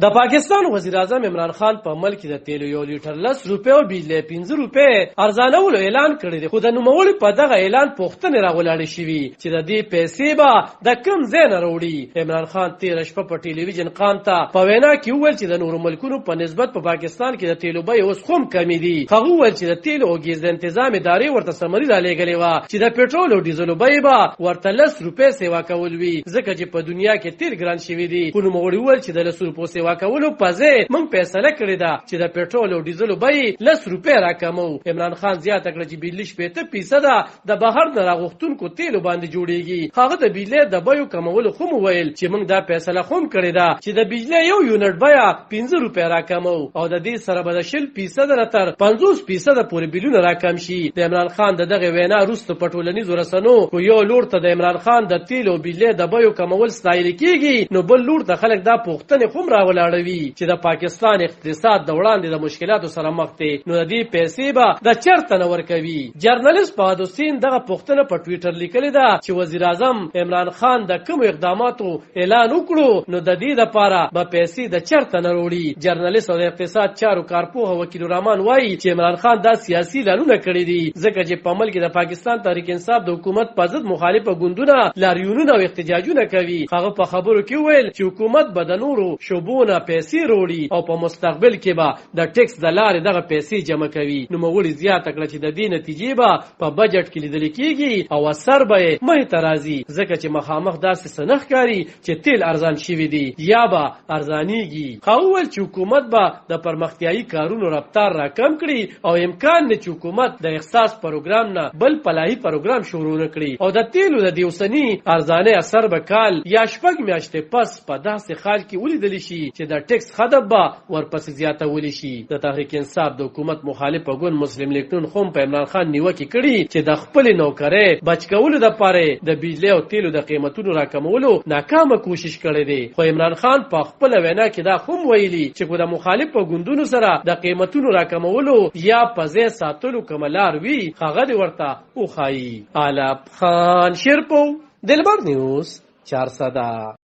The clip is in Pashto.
د پاکستان وزیر اعظم عمران خان په ملک کې د تیلو یو لیټر 10 روپے او بجلی 15 روپے ارزانولو اعلان کړی دی. خو د نوموړي په دغه اعلان پوښتنه راغلاړې شوې چې د دې پیسې به د کم ځای نه راوړي. عمران خان تیر شپه په ټلویزیون قام ته په وینا کې وویل چې د نورو ملکونو په نسبت په پاکستان کې د تیلو بیې اوس هم کمې دي. هغه وویل چې د تیلو او ګیس د تنظیم ادارې ورته سمري رالېږلې وه چې د پټرول او ډیزلو بیې به ورته 10 روپے سیوا کول وي ځکه چې په دنیا کې تیل ګران شوی دی. خو نوموړي وویل چې د 10 روپو سیوا کولو په ځای موږ فیصله کړې ده چې د پټرول او ډیزلو بیې 10 روپے راکمو. عمران خان زیاته کړه چې بجلی 80% د بهر نه راغښتونکو تیلو باندې جوړیږي. هغه د بجلی د بیو کمولو خو وویل چې موږ دا فیصله هم کړې ده چې د بجلی یو یونټ بیه 15 روپے راکمو او د دې سره به د 0% نه تر 50% پورې بیلونه راکم شي. د عمران خان دغه وینا وروسته په ټولنیزو رسنیو کو یو لور ته د عمران خان د تیل او بجلی د بیو کمول ستایل کیږي نو بل لور ته خلک دا پوښتنه هم راولاړوي چې د پاکستان اقتصاد د وړاندې د مشکلاتو سره مخ دی نو د دې پیسې به د چرته نه ورکوي. جرنالست فهد حسین دغه پوښتنه په ټوئیټر لیکلې ده چې وزیر اعظم عمران خان د کوم اقداماتو اعلان وکړو نو د دې لپاره به پیسې د چرته نه وروړي. جرنالست او د اقتصاد چارو کارپوه وکیل الرحمن وایي چې عمران خان دا سیاسي اعلانونه کړی دي ځکه چې په ملک د پاکستان تحریک انصاف د حکومت په ضد مخالفه ګوندونه لاریونونه او احتجاجونه کوي. هغه په خبرو کې ویل چې حکومت به د نورو شوبونه پیسې وروړي او په مستقبل کې به د ټیکس د لارې دغه پیسې جمع کوي. نوموړي زیاته کړه چې د دې نتیجې به په بجټ کې لیدل کېږي او اثر به مه ترازي ځکه چې مخامخ داسې سنخ کاری چې تیل ارزان شوی دی یا به ارزانيږي. خو چې حکومت به د پرمختیایي کارونو رفتار راکم کړي او امکان نه چې حکومت د احساس پروګرام نه بل پلاهي پروګرام شروع نکړي او د تیلو د دیوسنی ارزانه اثر به کال یا شپږ میاشتې پس په داسې حال کې ولیدل شي چې د ټیکس خدب به ورپسې زیاتول شي. د تحریک انصاف د حکومت مخالف ګوند مسلم لیکن هم په عمران خان نیوکه کړي چې د خپل نوکرې بچ کولو لپاره د بجلی او تیلو د قیمتونو راکمولو ناکامه کوشش کړې دي. خو عمران خان په خپل وینا کې دا هم ویلي چې د مخالف ګوندونو سره د قیمتونو راکمولو یا په ځای ساتلو کوملار وی هغه دی ورته او خای. علاء خان شیرپو دلبر نیوز 400